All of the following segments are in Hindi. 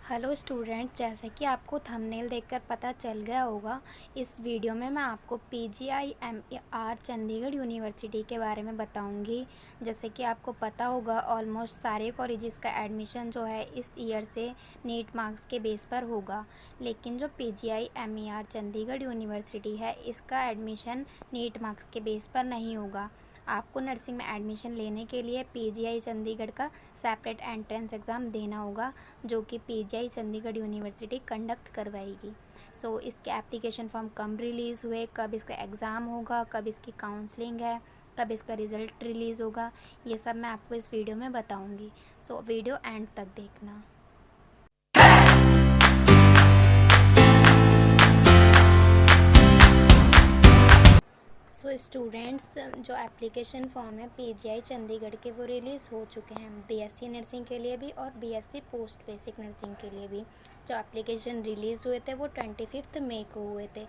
हेलो स्टूडेंट्स, जैसा कि आपको थंबनेल देखकर पता चल गया होगा, इस वीडियो में मैं आपको PGI-MER चंडीगढ़ यूनिवर्सिटी के बारे में बताऊंगी। जैसे कि आपको पता होगा, ऑलमोस्ट सारे कॉलेजेस का एडमिशन जो है इस ईयर से नीट मार्क्स के बेस पर होगा। लेकिन जो PGI-MER चंडीगढ़ यूनिवर्सिटी है, इसका एडमिशन नीट मार्क्स के बेस पर नहीं होगा। आपको नर्सिंग में एडमिशन लेने के लिए PGI चंडीगढ़ का सेपरेट एंट्रेंस एग्ज़ाम देना होगा, जो कि PGI चंडीगढ़ यूनिवर्सिटी कंडक्ट करवाएगी। इसके एप्लीकेशन फॉर्म कब रिलीज़ हुए, कब इसका एग्ज़ाम होगा, कब इसकी काउंसलिंग है, कब इसका रिज़ल्ट रिलीज़ होगा, ये सब मैं आपको इस वीडियो में बताऊंगी। वीडियो एंड तक देखना। स्टूडेंट्स, जो एप्लीकेशन फॉर्म है PGI चंडीगढ़ के, वो रिलीज़ हो चुके हैं BSc नर्सिंग के लिए भी और BSc पोस्ट बेसिक नर्सिंग के लिए भी। जो एप्लीकेशन रिलीज़ हुए थे वो 25 मई को हुए थे,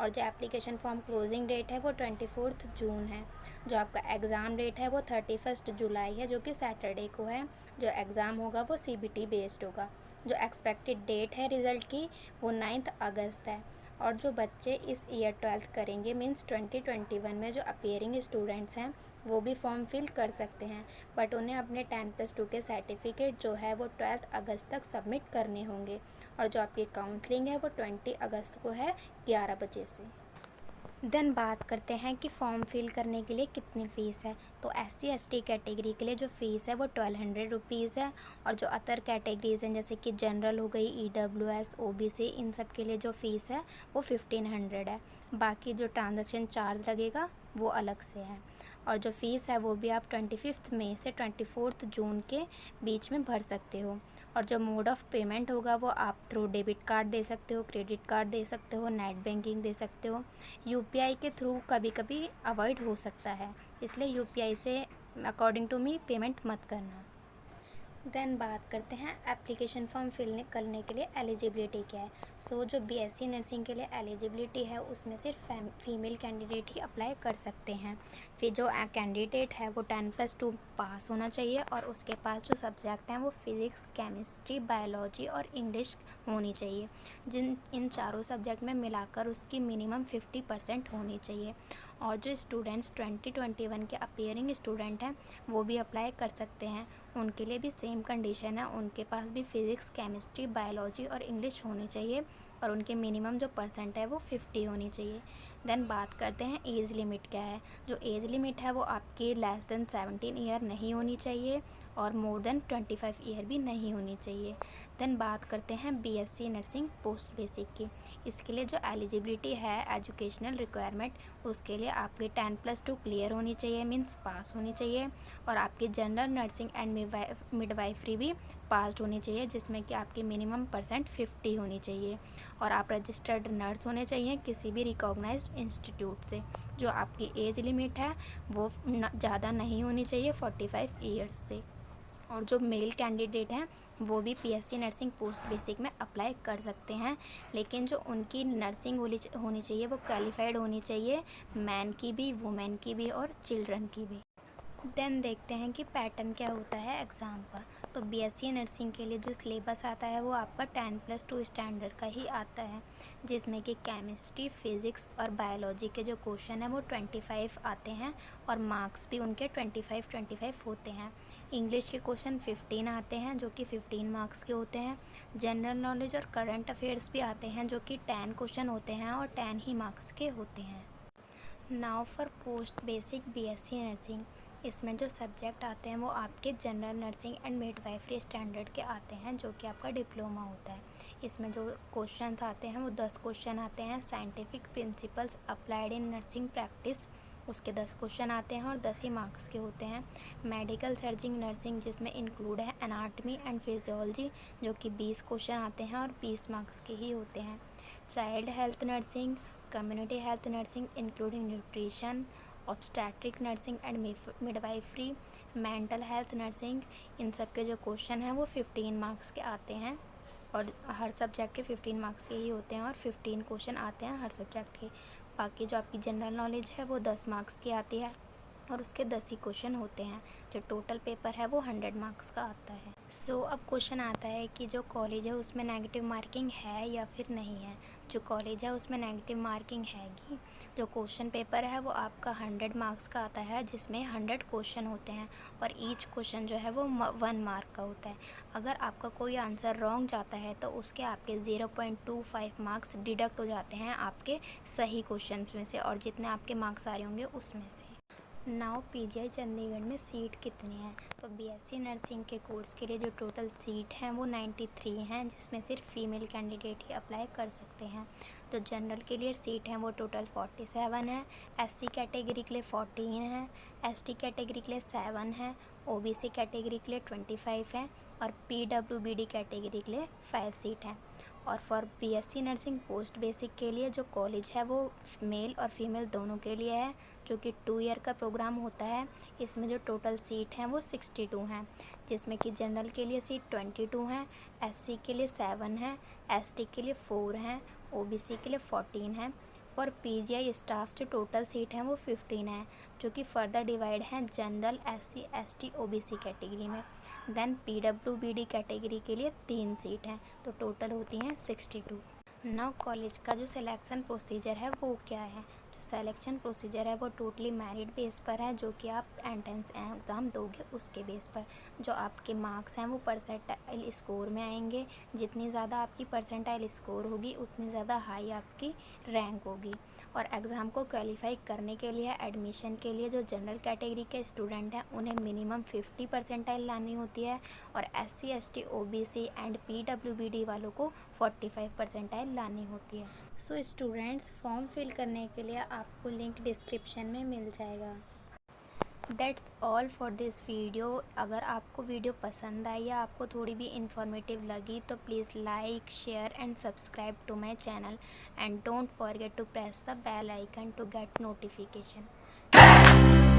और जो एप्लीकेशन फॉर्म क्लोजिंग डेट है वो 24 जून है। जो आपका एग्ज़ाम डेट है वो 31 जुलाई है, जो कि सैटरडे को है। जो एग्ज़ाम होगा वो CBT बेस्ड होगा। जो एक्सपेक्टेड डेट है रिज़ल्ट की वो 9 अगस्त है। और जो बच्चे इस ईयर 12th करेंगे, मीन्स 2021 में जो अपीयरिंग स्टूडेंट्स हैं, वो भी फॉर्म फिल कर सकते हैं, बट उन्हें अपने 10+2 के सर्टिफिकेट जो है वो 12 अगस्त तक सबमिट करने होंगे। और जो आपकी काउंसलिंग है वो 20 अगस्त को है 11 बजे से। देन बात करते हैं कि फॉर्म फिल करने के लिए कितनी फ़ीस है। तो SC/ST कैटेगरी के लिए जो फ़ीस है वो 1200 रुपीज़ है। और जो अदर कैटेगरीज़ हैं, जैसे कि जनरल हो गई, EWS, OBC, इन सब के लिए जो फ़ीस है वो 1500 है। बाकी जो ट्रांजैक्शन चार्ज लगेगा वो अलग से है। और जो फ़ीस है वो भी आप 25 मई से 24 जून के बीच में भर सकते हो। और जो मोड ऑफ़ पेमेंट होगा वो आप थ्रू डेबिट कार्ड दे सकते हो, क्रेडिट कार्ड दे सकते हो, नेट बैंकिंग दे सकते हो। UPI के थ्रू कभी कभी अवॉइड हो सकता है, इसलिए UPI से अकॉर्डिंग टू मी पेमेंट मत करना। देन बात करते हैं एप्लीकेशन फॉर्म फिल करने के लिए एलिजिबिलिटी क्या है। जो BSc नर्सिंग के लिए एलिजिबिलिटी है, उसमें सिर्फ फीमेल कैंडिडेट ही अप्लाई कर सकते हैं। फिर जो कैंडिडेट है वो 10+2 पास होना चाहिए, और उसके पास जो सब्जेक्ट हैं वो फिज़िक्स, केमिस्ट्री, बायोलॉजी और इंग्लिश होनी चाहिए। इन चारों सब्जेक्ट में मिलाकर उसकी मिनिमम 50% होनी चाहिए। और जो स्टूडेंट्स 2021 के अपीयरिंग स्टूडेंट हैं, वो भी अप्लाई कर सकते हैं। उनके लिए भी सेम कंडीशन है, उनके पास भी फिज़िक्स, केमिस्ट्री, बायोलॉजी और इंग्लिश होनी चाहिए, और उनके मिनिमम जो परसेंट है वो 50 होनी चाहिए। देन बात करते हैं एज लिमिट क्या है। जो एज लिमिट है वो आपकी लेस देन 17 ईयर नहीं होनी चाहिए, और मोर देन 25 ईयर भी नहीं होनी चाहिए। देन बात करते हैं BSc नर्सिंग पोस्ट बेसिक की। इसके लिए जो एलिजिबिलिटी है, एजुकेशनल रिक्वायरमेंट, उसके लिए आपकी 10+2 क्लियर होनी चाहिए, मीन्स पास होनी चाहिए। और आपकी जनरल नर्सिंग एंड मिडवाइफरी भी पास्ड होनी चाहिए, जिसमें कि आपकी मिनिमम परसेंट 50 होनी चाहिए। और आप रजिस्टर्ड नर्स होने चाहिए किसी भी रिकॉग्नाइज्ड इंस्टीट्यूट से। जो आपकी एज लिमिट है वो ज़्यादा नहीं होनी चाहिए 45 ईयर्स से। और जो मेल कैंडिडेट हैं वो भी PSc नर्सिंग पोस्ट बेसिक में अप्लाई कर सकते हैं, लेकिन जो उनकी नर्सिंग होनी चाहिए वो क्वालिफाइड होनी चाहिए, मैन की भी, वुमेन की भी और चिल्ड्रन की भी। देन देखते हैं कि पैटर्न क्या होता है एग्ज़ाम का। तो BSc नर्सिंग के लिए जो सिलेबस आता है वो आपका 10+2 स्टैंडर्ड का ही आता है, जिसमें कि केमिस्ट्री, फिज़िक्स और बायोलॉजी के जो क्वेश्चन हैं वो 25 आते हैं, और मार्क्स भी उनके 25 होते हैं। इंग्लिश के क्वेश्चन 15 आते हैं, जो कि 15 मार्क्स के होते हैं। जनरल नॉलेज और करंट अफेयर्स भी आते हैं, जो कि 10 क्वेश्चन होते हैं और 10 ही मार्क्स के होते हैं। Now for post basic BSc nursing. इसमें जो सब्जेक्ट आते हैं वो आपके general nursing and midwifery standard के आते हैं, जो कि आपका डिप्लोमा होता है। इसमें जो क्वेश्चंस आते हैं वो 10 क्वेश्चन आते हैं। Scientific principles applied in nursing practice, उसके 10 क्वेश्चन आते हैं और 10 ही मार्क्स के होते हैं। मेडिकल सर्जिंग नर्सिंग, जिसमें इंक्लूड है एनाटमी एंड फिजियोलॉजी, जो कि 20 क्वेश्चन आते हैं और 20 मार्क्स के ही होते हैं। Child health nursing, community health nursing including nutrition, obstetric nursing and midwifery, mental health nursing, इन सब के जो क्वेश्चन हैं वो 15 मार्क्स के आते हैं, और हर सब्जेक्ट के 15 मार्क्स के ही होते हैं, और 15 क्वेश्चन आते हैं हर सब्जेक्ट के। बाकी जो आपकी जनरल नॉलेज है वो 10 मार्क्स की आती है, और उसके 10 ही क्वेश्चन होते हैं। जो टोटल पेपर है वो 100 मार्क्स का आता है। सो अब क्वेश्चन आता है कि जो कॉलेज है उसमें नेगेटिव मार्किंग है या फिर नहीं है। जो कॉलेज है उसमें नेगेटिव मार्किंग हैगी। जो क्वेश्चन पेपर है वो आपका 100 मार्क्स का आता है, जिसमें 100 क्वेश्चन होते हैं और ईच क्वेश्चन जो है वो 1 मार्क का होता है। अगर आपका कोई आंसर रॉन्ग जाता है तो उसके आपके 0.25 मार्क्स डिडक्ट हो जाते हैं आपके सही क्वेश्चन में से, और जितने आपके मार्क्स आ रहे होंगे उसमें से। नाउ पीजीआई चंडीगढ़ में सीट कितनी है? तो बीएससी नर्सिंग के कोर्स के लिए जो टोटल सीट हैं वो 93 हैं, जिसमें सिर्फ फीमेल कैंडिडेट ही अप्लाई कर सकते हैं। तो जनरल के लिए सीट हैं वो टोटल 47 है, एससी कैटेगरी के लिए 14 है, एसटी कैटेगरी के लिए 7 है, ओबीसी कैटेगरी के लिए 25 है और पीडब्ल्यूबीडी कैटेगरी के लिए 5 सीट हैं। और for BSc nursing post basic के लिए जो कॉलेज है वो मेल और फीमेल दोनों के लिए है, जो कि 2 ईयर का प्रोग्राम होता है। इसमें जो टोटल सीट हैं वो 62 हैं, जिसमें कि जनरल के लिए सीट 22 हैं, एससी के लिए 7 हैं, एसटी के लिए 4 हैं, ओबीसी के लिए 14 हैं। फॉर पीजीआई स्टाफ जो टोटल सीट हैं वो 15 हैं, जो कि फर्दर डिवाइड हैं general, SC, ST, OBC category में। देन पीडब्ल्यूबीडी कैटेगरी के लिए 3 सीट हैं, तो टोटल होती हैं 62। नाउ कॉलेज का जो सिलेक्शन प्रोसीजर है वो क्या है? जो सिलेक्शन प्रोसीजर है वो टोटली मेरिट बेस पर है, जो कि आप एंट्रेंस एग्ज़ाम दोगे उसके बेस पर। जो आपके मार्क्स हैं वो परसेंटाइल स्कोर में आएंगे। जितनी ज़्यादा आपकी परसेंटाइल स्कोर होगी उतनी ज़्यादा हाई आपकी रैंक होगी। और एग्ज़ाम को क्वालिफाई करने के लिए, एडमिशन के लिए, जो जनरल कैटेगरी के स्टूडेंट हैं उन्हें मिनिमम 50 परसेंटाइल लानी होती है, और SC, ST, OBC and PWBD वालों को 45 परसेंटाइल लानी होती है। सो स्टूडेंट्स, फॉर्म फिल करने के लिए आपको लिंक डिस्क्रिप्शन में मिल जाएगा। That's all for this video. अगर आपको वीडियो पसंद आई या आपको थोड़ी भी इंफॉर्मेटिव लगी तो please like, share and subscribe to my channel and don't forget to press the bell icon to get notification.